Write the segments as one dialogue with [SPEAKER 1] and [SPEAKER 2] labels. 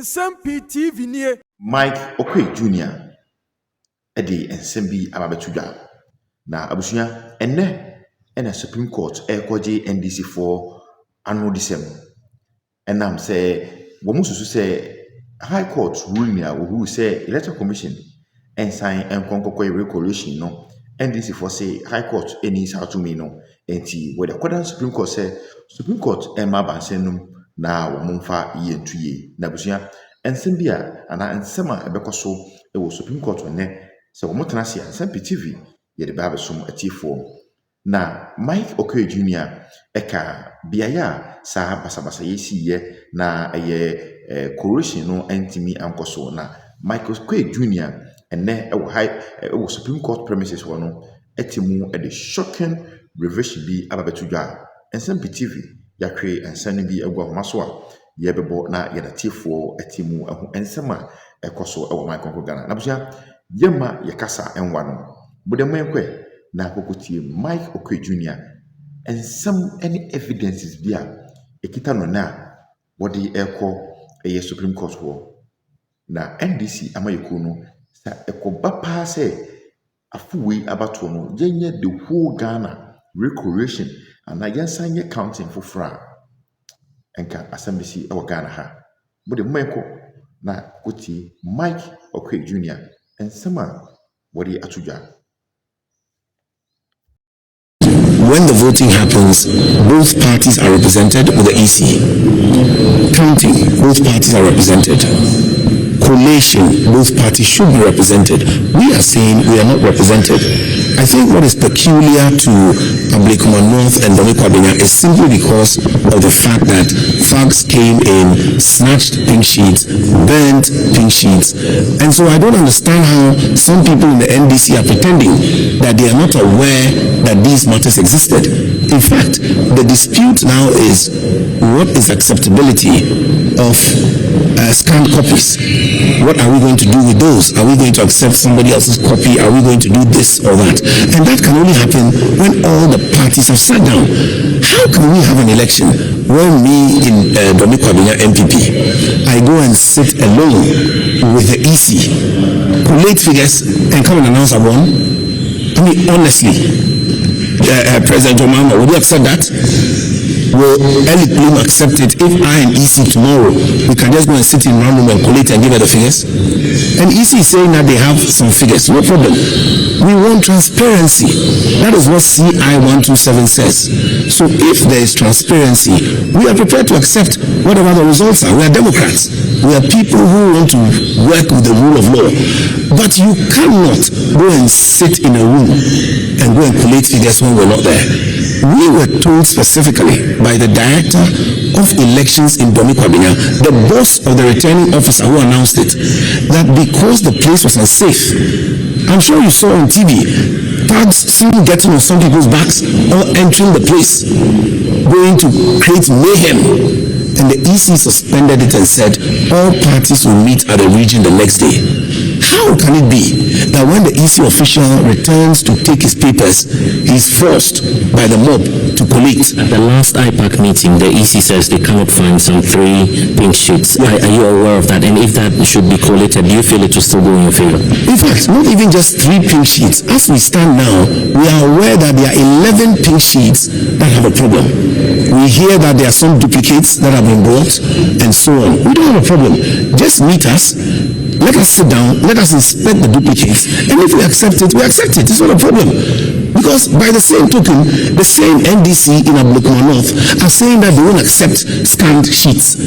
[SPEAKER 1] Nsem-Pii TV nie.
[SPEAKER 2] Mike Oquaye Junior edi Nsem-Pii ababetuja na abusuya ene Supreme Court ekwaje NDC for annual December enam say womususu say High Court ruling ya who say Electoral Commission ensign enkonkokwe Collation no NDC for say High Court any how to me no enti where the Supreme Court say Supreme Court ema bansenum na womfa yentuye na busuya Nsem-Pii ana nsema ebekoso ewo Supreme Court ne se womotena sia Nsem-Pii TV ye de ba besom atifo na Mike Oquaye Junior eka biaya sa basabasa yesiye na Collation no entimi ankoso na Mike Oquaye Junior ene ewo Supreme Court premises wono etimu the shocking reverse bi ababetudwa Nsem-Pii TV yakwe Nsem-Pii egwa homaso a yebebo na yedatifo etimu ehu ensema ekoso ewo Mike Oquaye Ghana na busia yema yakasa enwa no budemwenkwe na kokotie Mike Oquaye Junior ensem any evidences bia ekita no na wodi eko Supreme Court ho na NDC amayeku no sa ekoba pa se afuwe abato no yenye the whole Ghana Collation and yensan ye counting for fra enka assembly ewo Ghana ha bode mmeko na kotie Mike Oquaye Junior ensema wodi atuja.
[SPEAKER 3] When the voting happens, both parties are represented with the EC. Counting, both parties are represented. Collation, both parties should be represented. We are saying we are not represented. I think what is peculiar to Ablekuma North and Kwabenya is simply because of the fact that thugs came in, snatched pink sheets, burnt pink sheets. And so I don't understand how some people in the NDC are pretending that they are not aware that these matters existed. In fact, the dispute now is what is acceptability of scanned copies. What are we going to do with those? Are we going to accept somebody else's copy? Are we going to do this or that? And that can only happen when all the parties have sat down. How can we have an election when me in Kwabenya MPP, I go and sit alone with the EC, collate figures and come and announce I won? I mean, honestly, President Omama, would you accept that? Will Elite Bloom accept it if I and EC tomorrow we can just go and sit in one room and collate and give her the figures? And EC is saying that they have some figures, no problem. We want transparency. That is what CI 127 says. So if there is transparency, we are prepared to accept whatever the results are. We are Democrats. We are people who want to work with the rule of law. But you cannot go and sit in a room and go and collate figures when we're not there. We were told specifically by the director of elections in Kwabenya, the boss of the returning officer who announced it, that because the place was unsafe, I'm sure you saw on TV, thugs seen getting on some people's backs or entering the place, going to create mayhem. And the EC suspended it and said all parties will meet at the region the next day. How can it be that when the EC official returns to take his papers, he's forced by the mob to collate?
[SPEAKER 4] At the last IPAC meeting, the EC says they cannot find some 3 pink sheets. Are you aware of that? And if that should be collated, do you feel it will still go in your favor?
[SPEAKER 3] In fact, not even just 3 pink sheets. As we stand now, we are aware that there are 11 pink sheets that have a problem. We hear that there are some duplicates that have been brought and so on. We don't have a problem. Just meet us. Let us sit down, let us inspect the duplicates, and if we accept it, we accept it. It's not a problem. Because by the same token, the same NDC in Ablekuma North are saying that they won't accept scanned sheets.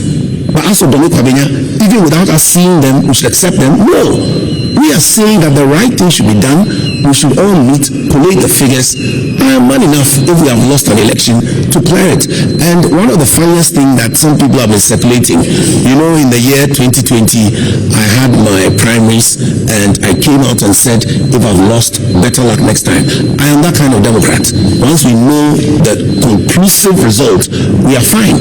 [SPEAKER 3] But as for Kwabenya, even without us seeing them, we should accept them. No. We are saying that the right thing should be done. We should all meet, collate the figures. I am man enough if we have lost an election to clear it. And one of the funniest things that some people have been circulating, you know, in the year 2020, I had my primaries and I came out and said, if I've lost, better luck next time. I am that kind of Democrat. Once we know the conclusive result, we are fine.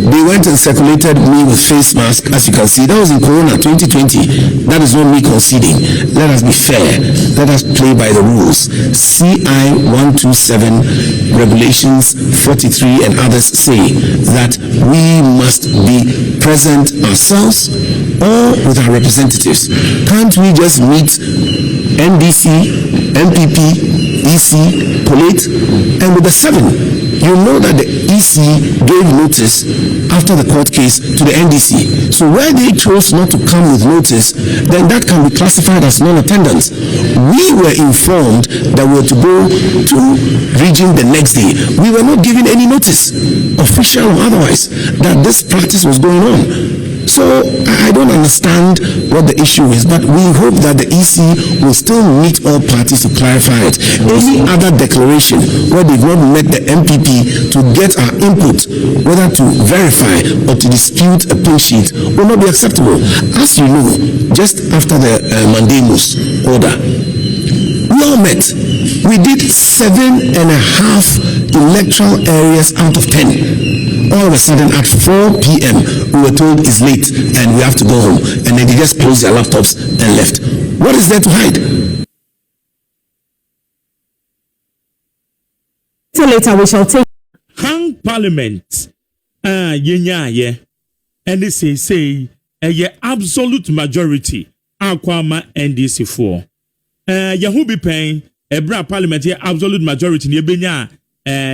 [SPEAKER 3] They went and circulated me with face mask, as you can see. That was in Corona 2020. That is not me conceding. Let us be fair. Let us play by the rules. CI 127 regulations 43 and others say that we must must be present ourselves or with our representatives. Can't we just meet NDC, MPP, EC, Collate, and with the 7? You know that the EC gave notice after the court case to the NDC. So where they chose not to come with notice, then that can be classified as non-attendance. We were informed that we were to go to region the next day. We were not given any notice, official or otherwise, that this practice was going on. So I don't understand what the issue is, but we hope that the EC will still meet all parties to clarify it. Any other declaration where they've not met the MPP to get our input, whether to verify or to dispute a pin sheet, will not be acceptable. As you know, just after the Mandamus order, we all met. We did 7.5 electoral areas out of 10. All of a sudden at 4 p.m. we were told it's late and we have to go home, and then they just closed their laptops and left. What is there to hide?
[SPEAKER 1] So later we shall take
[SPEAKER 5] hang parliament yeah and they say a absolute majority akwama NDC for who be paying a bra parliament absolute majority ne benya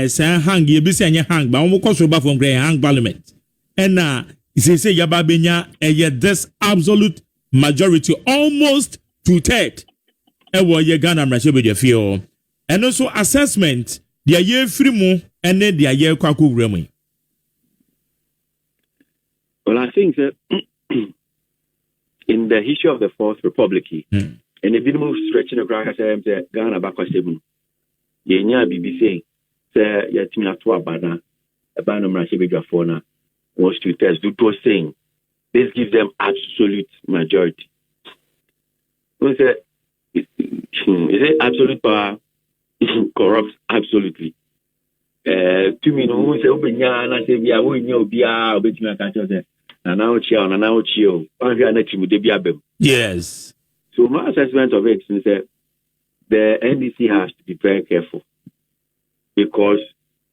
[SPEAKER 5] say hang ye be say hang ba omo koso ba from hang parliament and say yaba benya this absolute majority almost 2/3 ye Ghana mrashe be feel and also assessment dia ye free mu and dia ye kwako wremu.
[SPEAKER 6] Well, I think that in the history of the Fourth Republic, and the minimum stretching of Ghana back was seven. Yenya BBC say yatimina to abana mrashibijafona was 2/3. Do saying this gives them absolute majority. Is it absolute power corrupts absolutely? To me, no one say Obenya na say bia wo nya obia obetimi aka tell say na now chio
[SPEAKER 5] yes.
[SPEAKER 6] So my assessment of it is that the NDC has to be very careful because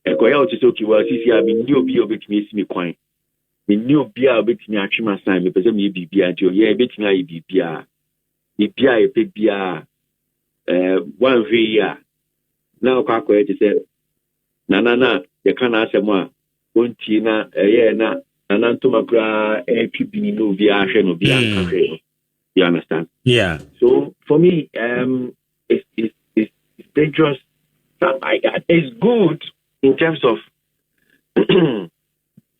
[SPEAKER 6] Okoya Otisoki was CCR be new be obetimi simi kwan me new be obetimi atwema sign me pese me bibia nti oye obetimi ayi bibia bibia e pe bia one way ya na Okoya to say na you can ask them onti na na nantomakura pb no via no via. You understand?
[SPEAKER 5] Yeah.
[SPEAKER 6] So for me, it's dangerous. It's good in terms of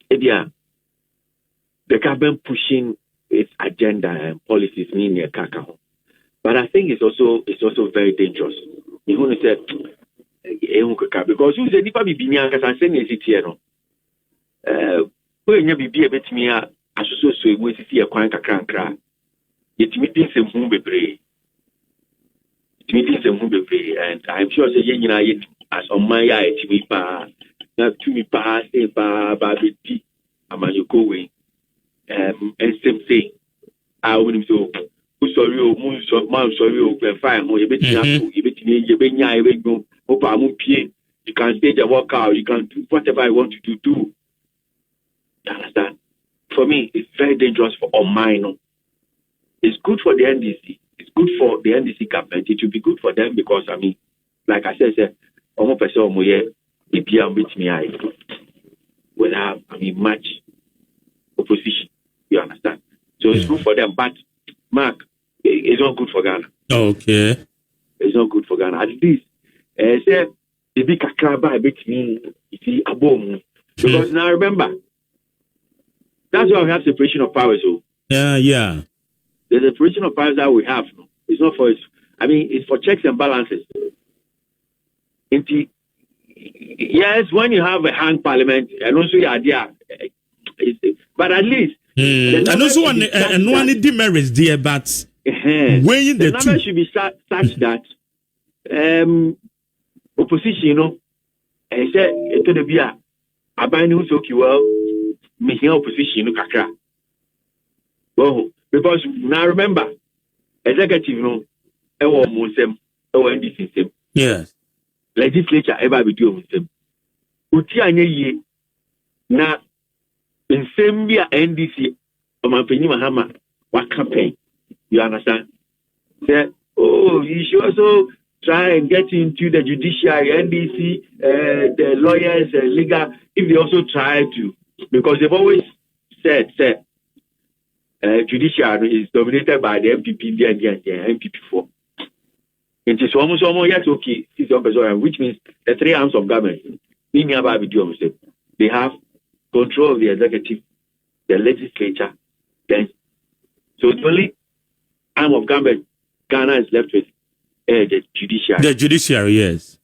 [SPEAKER 6] the government pushing its agenda and policies in your kakao. But I think it's also very dangerous. You want to say because you say nipa bibinya kasa say na city no. When you be a bit me associate with city e kwan kakra. It meetings in whom be pray. It meetings in whom be pray, and I'm sure say you as on my eye to me pa na to me pa say ba be am you go away. And same thing. I wouldn't so sorry o mu so man sorry o pe fine ho you bet me go opa mu pie. You can stage a workout, you can do whatever I want you to do. You understand? For me, it's very dangerous for all mine. It's good for the NDC. It's good for the NDC government. It will be good for them because, I mean, like I said, almost person with me, whether match opposition. You understand? So it's good for them. But, Mark, it's not good for Ghana.
[SPEAKER 5] Okay.
[SPEAKER 6] It's not good for Ghana. At least, say, the big akraba bit me, you see, a bomb. Because now remember, that's why we have separation of powers. So.
[SPEAKER 5] Yeah.
[SPEAKER 6] The separation of powers that we have, it's not for it's for checks and balances. Yes, when you have a hang parliament, and also your idea, but at least.
[SPEAKER 5] And also one demerits there, but weighing the
[SPEAKER 6] number
[SPEAKER 5] two
[SPEAKER 6] should be such that opposition, and say to the beer, I buy new so well, making opposition, kakra. Well, because now remember, executive, NDC,
[SPEAKER 5] yes,
[SPEAKER 6] legislature ever be doing with them. Uti anye ye na nse same year NDC, Omanfeni Mahama, what campaign? You understand? Say, oh, you should also try and get into the judiciary, NDC, the lawyers, legal, if they also try to, because they've always said, judiciary is dominated by the MPP and the MPP4. It is almost yet okay, which means the three arms of government, they have control of the executive, the legislature, then. So the only arm of government Ghana is left with the judiciary.
[SPEAKER 5] The judiciary, yes.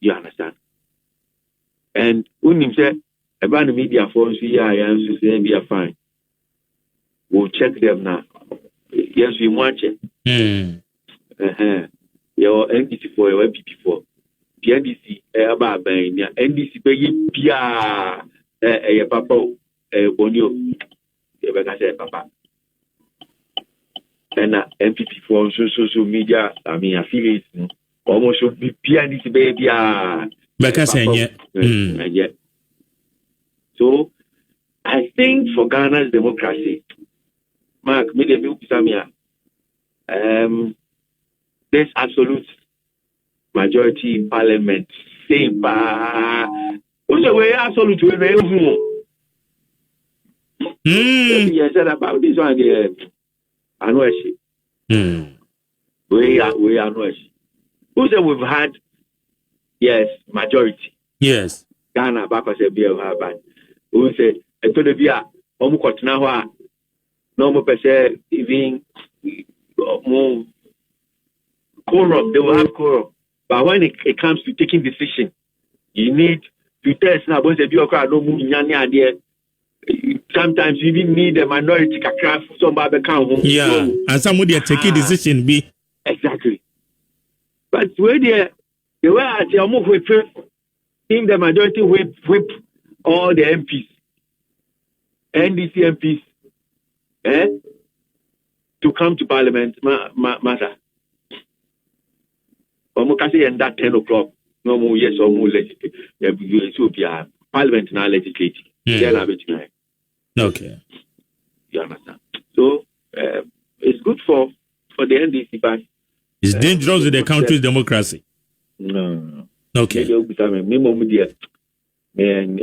[SPEAKER 6] You understand? And when you say about the media phones, we are fine. We'll check them now. Yes, we watch it. Your NDC for your MPP for the NDC about NDC pay Pia papa Bonio papa and MPP for social media, I mean affiliates almost should be Pia NDC baby yet. So I think for Ghana's democracy, Mark, maybe there's absolute majority in parliament. Same, who's the way absolute way? You said about this one, I know it. We are no. Who's the we've had? Yes, majority.
[SPEAKER 5] Yes.
[SPEAKER 6] Ghana, Baba said, be a bad. Who said, I told you, Omukotnawa, no more per se, even more. Quorum, they will have quorum. But when it comes to taking decision, you need to test now. Sometimes you even need a minority to craft somebody count.
[SPEAKER 5] Yeah, and somebody are taking decision be
[SPEAKER 6] exactly. But where they were at the almost whip, in the majority whip all the MPs, NDC MPs, to come to Parliament, matter. And that 10 o'clock, no more yes or more legislative. Parliament now legislative.
[SPEAKER 5] Okay.
[SPEAKER 6] You understand? So it's good for the NDC, but
[SPEAKER 5] it's dangerous with the country's democracy.
[SPEAKER 6] No.
[SPEAKER 5] Okay.
[SPEAKER 6] And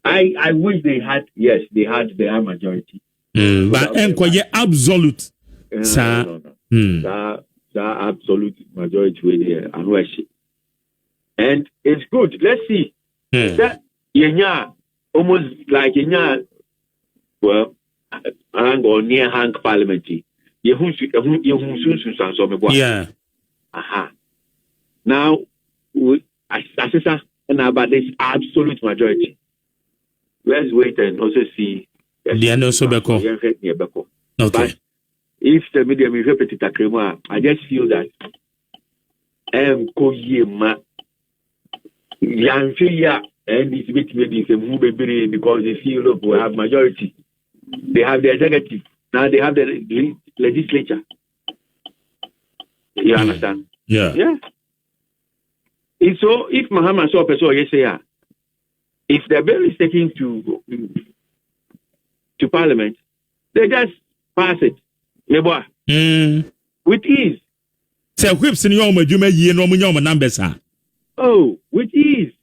[SPEAKER 6] I wish they had their majority.
[SPEAKER 5] But Oquaye absolute.
[SPEAKER 6] That absolute majority with the and it's good. Let's see. That almost like well, hang or near hang parliamentary.
[SPEAKER 5] Yeah.
[SPEAKER 6] Now about this absolute majority. Let's wait and also see.
[SPEAKER 5] Okay.
[SPEAKER 6] But if the media will repeat it, I just feel that and it's because they feel look, we have majority. They have the executive. Now they have the legislature. You understand?
[SPEAKER 5] Yeah.
[SPEAKER 6] So if Mahama saw person if the bill is taken to Parliament, they just pass it. With ease.
[SPEAKER 5] So whips in your numbers.
[SPEAKER 6] Oh, with ease.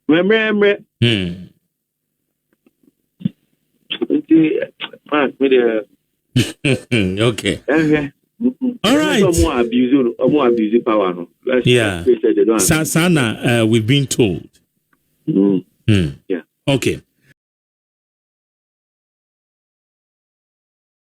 [SPEAKER 5] Okay. All right.
[SPEAKER 6] More abuse power. No.
[SPEAKER 5] Yeah. Sana, we've been told.
[SPEAKER 6] Yeah.
[SPEAKER 5] Okay.